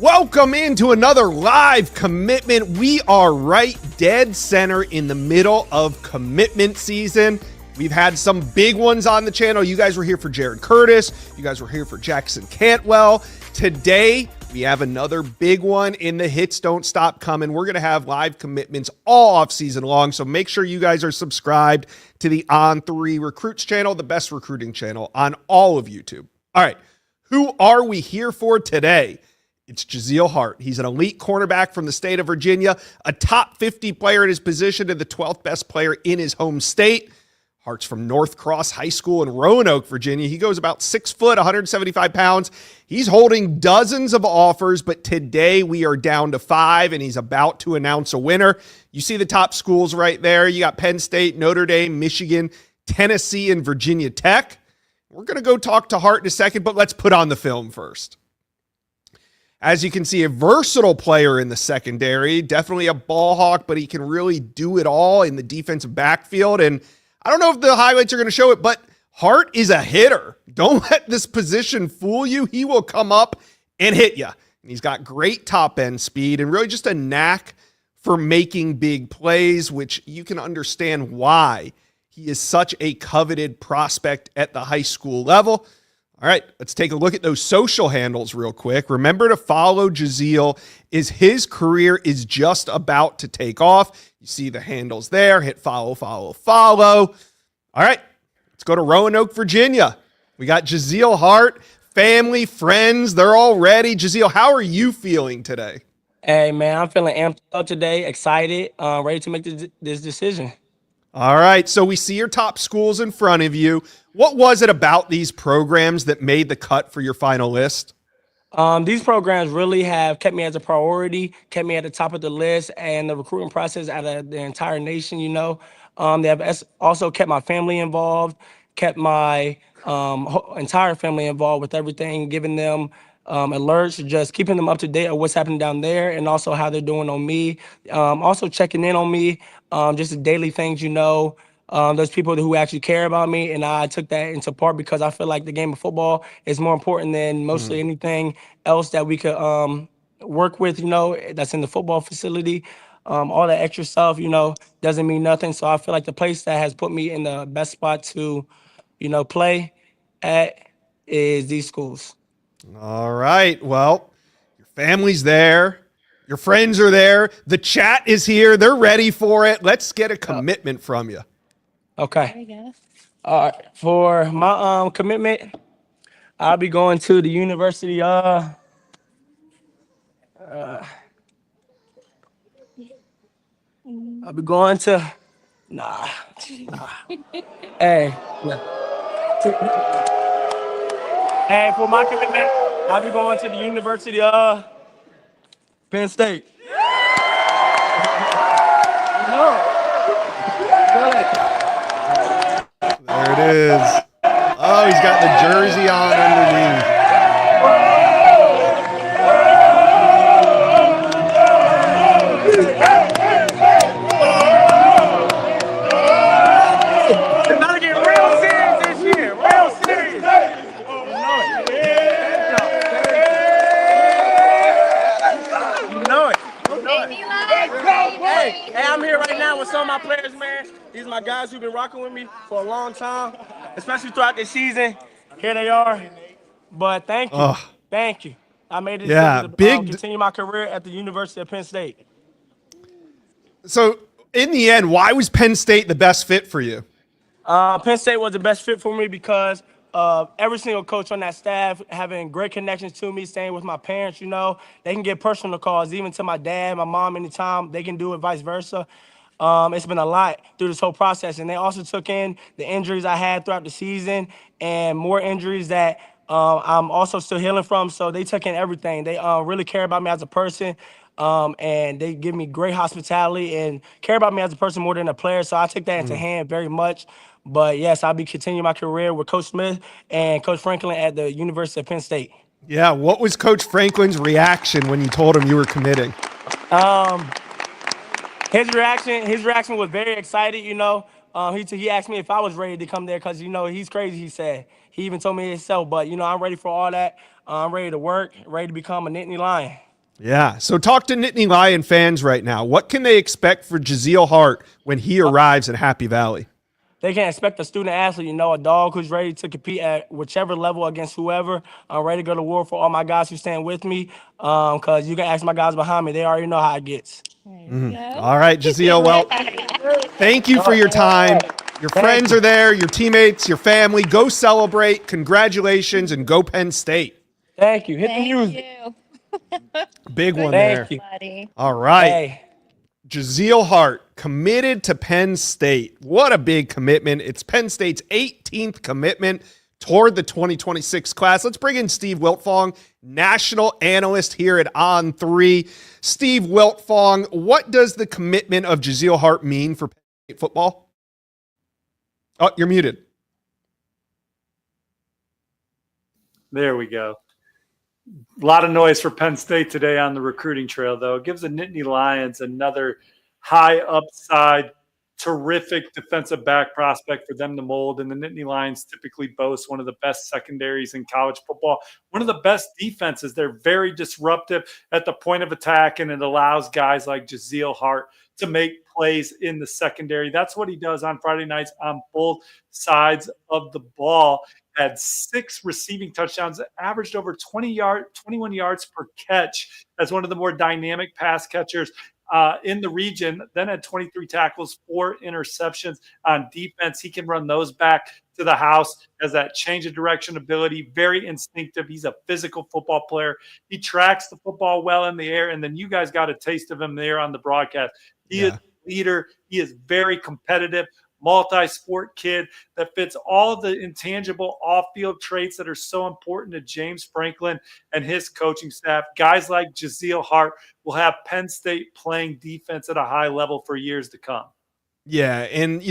Welcome into another live commitment. We are right dead center in the middle of commitment season. We've had some big ones on the channel. You guys were here for Jared Curtis. You guys were here for Jackson Cantwell. Today, we have another big one in the hits don't stop coming. We're going to have live commitments all off season long. So make sure you guys are subscribed to the On3 Recruits channel, the best recruiting channel on all of YouTube. All right. Who are we here for today? It's Jaziel Hart. He's an elite cornerback from the state of Virginia, a top 50 player in his position and the 12th best player in his home state. Hart's from North Cross High School in Roanoke, Virginia. He goes about 6 foot, 175 pounds. He's holding dozens of offers, but today we are down to 5, and he's about to announce a winner. You see the top schools right there. You got Penn State, Notre Dame, Michigan, Tennessee, and Virginia Tech. We're going to go talk to Hart in a second, but let's put on the film first. As you can see, a versatile player in the secondary, definitely a ball hawk, but he can really do it all in the defensive backfield. And I don't know if the highlights are going to show it, but Hart is a hitter. Don't let this position fool you. He will come up and hit you. And he's got great top end speed and really just a knack for making big plays, which you can understand why he is such a coveted prospect at the high school level. All right, let's take a look at those social handles real quick. Remember to follow Jaziel, as his career is just about to take off. You see the handles there. Hit follow, follow, follow. All right, let's go to Roanoke, Virginia. We got Jaziel Hart, family, friends. They're all ready. Jaziel, how are you feeling today? Hey, man, I'm feeling amped up today, excited, ready to make this decision. All right, so we see your top schools in front of you. What was it about these programs that made the cut for your final list? These programs really have kept me as a priority, kept me at the top of the list, and the recruiting process out of the entire nation, you know. They have also kept my family involved, kept my entire family involved with everything, giving them alerts, just keeping them up to date on what's happening down there and also how they're doing on me. Also checking in on me, just the daily things, you know. Those people who actually care about me, and I took that into part because I feel like the game of football is more important than mostly anything else that we could work with, you know, that's in the football facility. All that extra stuff, you know, doesn't mean nothing. So I feel like the place that has put me in the best spot to, you know, play at is these schools. All right. Well, your family's there. Your friends are there. The chat is here. They're ready for it. Let's get a commitment from you. Okay. All right. For my commitment, I'll be going to the University I'll be going to nah. Hey. Hey, for my commitment, I'll be going to the University of Penn State. There it is. Oh, he's got the jersey on underneath. It's about to get real serious this year. Real serious. You know it. Hey, I'm here right now with some of my players, man. These are my guys who've been rocking with me for a long time, especially throughout this season. Here they are. But thank you. Thank you. I made it to continue my career at the University of Penn State. So, in the end, why was Penn State the best fit for you? Penn State was the best fit for me because of every single coach on that staff having great connections to me, staying with my parents, you know. They can get personal calls, even to my dad, my mom, anytime. They can do it vice versa. It's been a lot through this whole process. And they also took in the injuries I had throughout the season and more injuries that I'm also still healing from. So they took in everything. They really care about me as a person. And they give me great hospitality and care about me as a person more than a player. So I take that into hand very much. But yes, I'll be continuing my career with Coach Smith and Coach Franklin at the University of Penn State. Yeah, what was Coach Franklin's reaction when you told him you were committing? His reaction was very excited, you know. He asked me if I was ready to come there because, you know, he's crazy, he said. He even told me himself, but, you know, I'm ready for all that. I'm ready to work, ready to become a Nittany Lion. Yeah. So talk to Nittany Lion fans right now. What can they expect for Jaziel Hart when he arrives in Happy Valley? They can expect a student athlete, a dog who's ready to compete at whichever level against whoever. I'm ready to go to war for all my guys who stand with me. Because you can ask my guys behind me; they already know how it gets. All right, Jaziel. Well, thank you for your time. Your friends are there, your teammates, your family. Go celebrate. Congratulations, and go Penn State. Thank you. Hit the music. Big one Thank there. you. Buddy. All right. Hey. Jaziel Hart committed to Penn State. What a big commitment. It's Penn State's 18th commitment toward the 2026 class. Let's bring in Steve Wiltfong, national analyst here at On3. Steve Wiltfong, what does the commitment of Jaziel Hart mean for Penn State football? Oh, you're muted. There we go. A lot of noise for Penn State today on the recruiting trail, though. It gives the Nittany Lions another high upside, terrific defensive back prospect for them to mold. And the Nittany Lions typically boast one of the best secondaries in college football, one of the best defenses. They're very disruptive at the point of attack, and it allows guys like Jaziel Hart to make plays in the secondary. That's what he does on Friday nights on both sides of the ball. Had 6 receiving touchdowns, averaged over 21 yards per catch as one of the more dynamic pass catchers in the region. Then had 23 tackles, 4 interceptions on defense. He can run those back to the house, has that change of direction ability, very instinctive. He's a physical football player. He tracks the football well in the air, and then you guys got a taste of him there on the broadcast. He is a leader. He is very competitive, multi-sport kid that fits all the intangible off-field traits that are so important to James Franklin and his coaching staff. Guys like Jaziel Hart will have Penn State playing defense at a high level for years to come. Yeah, and,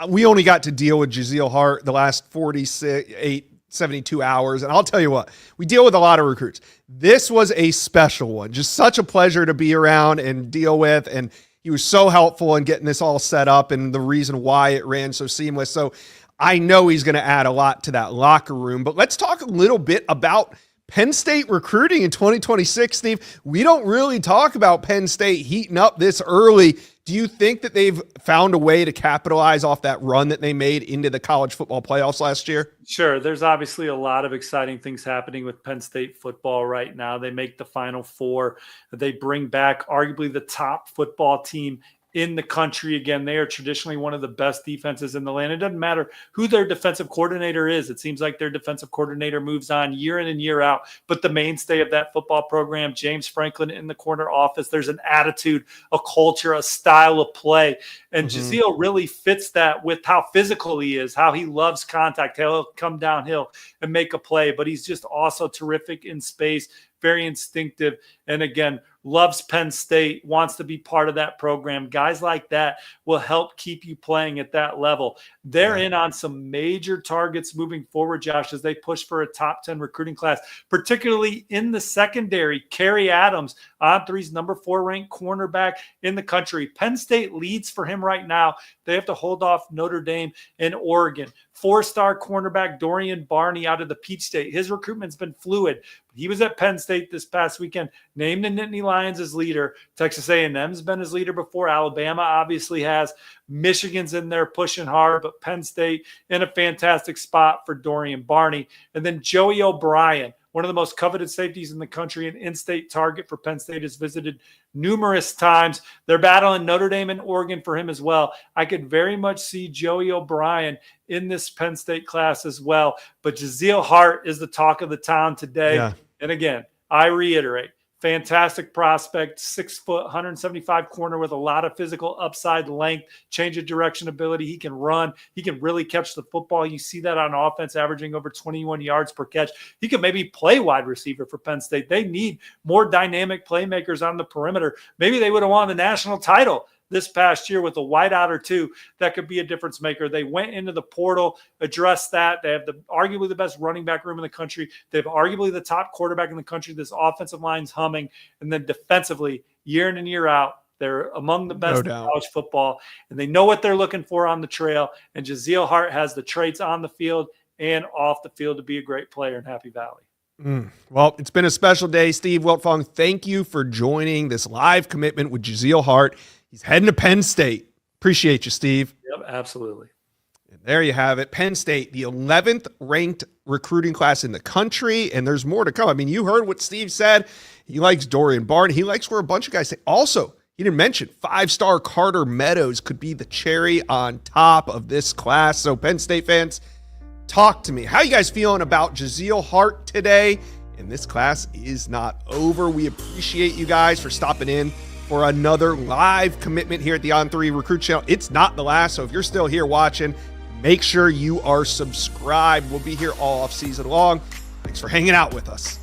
we only got to deal with Jaziel Hart the last 72 hours, and I'll tell you what, we deal with a lot of recruits. This was a special one. Just such a pleasure to be around and deal with, and he was so helpful in getting this all set up and the reason why it ran so seamless. So I know he's going to add a lot to that locker room. But let's talk a little bit about Penn State recruiting in 2026, Steve. We don't really talk about Penn State heating up this early. Do you think that they've found a way to capitalize off that run that they made into the college football playoffs last year? Sure. There's obviously a lot of exciting things happening with Penn State football right now. They make the Final Four. They bring back arguably the top football team in the country again. They are traditionally one of the best defenses in the land. It doesn't matter who their defensive coordinator is. It seems like their defensive coordinator moves on year in and year out. But the mainstay of that football program, James Franklin in the corner office, there's an attitude, a culture, a style of play. And Jaziel really fits that with how physical he is, how he loves contact. He'll come downhill and make a play, but he's just also terrific in space, very instinctive. And again, loves Penn State, wants to be part of that program. Guys like that will help keep you playing at that level. They're in on some major targets moving forward, Josh, as they push for a top 10 recruiting class, particularly in the secondary. Kerry Adams, On3's number 4 ranked cornerback in the country. Penn State leads for him right now. They have to hold off Notre Dame and Oregon. 4-star cornerback Dorian Barney out of the Peach State. His recruitment's been fluid. He was at Penn State this past weekend, named the Nittany Lions as leader. Texas A&M's been his leader before. Alabama obviously has. Michigan's in there pushing hard, but Penn State in a fantastic spot for Dorian Barney. And then Joey O'Brien, one of the most coveted safeties in the country, an in-state target for Penn State, has visited numerous times. They're battling Notre Dame and Oregon for him as well. I could very much see Joey O'Brien in this Penn State class as well. But Jaziel Hart is the talk of the town today. Yeah. And again, I reiterate, fantastic prospect, 6 foot, 175 corner with a lot of physical upside, length, change of direction ability. He can run. He can really catch the football. You see that on offense, averaging over 21 yards per catch. He could maybe play wide receiver for Penn State. They need more dynamic playmakers on the perimeter. Maybe they would have won the national title this past year with a wideout or two that could be a difference maker. They went into the portal, addressed that. They have arguably the best running back room in the country. They have arguably the top quarterback in the country. This offensive line's humming. And then defensively, year in and year out, they're among the best in college football. And they know what they're looking for on the trail. And Jaziel Hart has the traits on the field and off the field to be a great player in Happy Valley. Well, it's been a special day. Steve Wiltfong, thank you for joining this live commitment with Jaziel Hart. He's heading to Penn State. Appreciate you, Steve. Yep, absolutely. And there you have it. Penn State, the 11th ranked recruiting class in the country, and there's more to come. I mean, you heard what Steve said. He likes Dorian Barton. He likes where a bunch of guys say. Also, he didn't mention 5-star Carter Meadows could be the cherry on top of this class. So Penn State fans, talk to me. How you guys feeling about Jaziel Hart today? And this class is not over. We appreciate you guys for stopping in for another live commitment here at the On3 Recruit Channel. It's not the last, so if you're still here watching, make sure you are subscribed. We'll be here all off season long. Thanks for hanging out with us.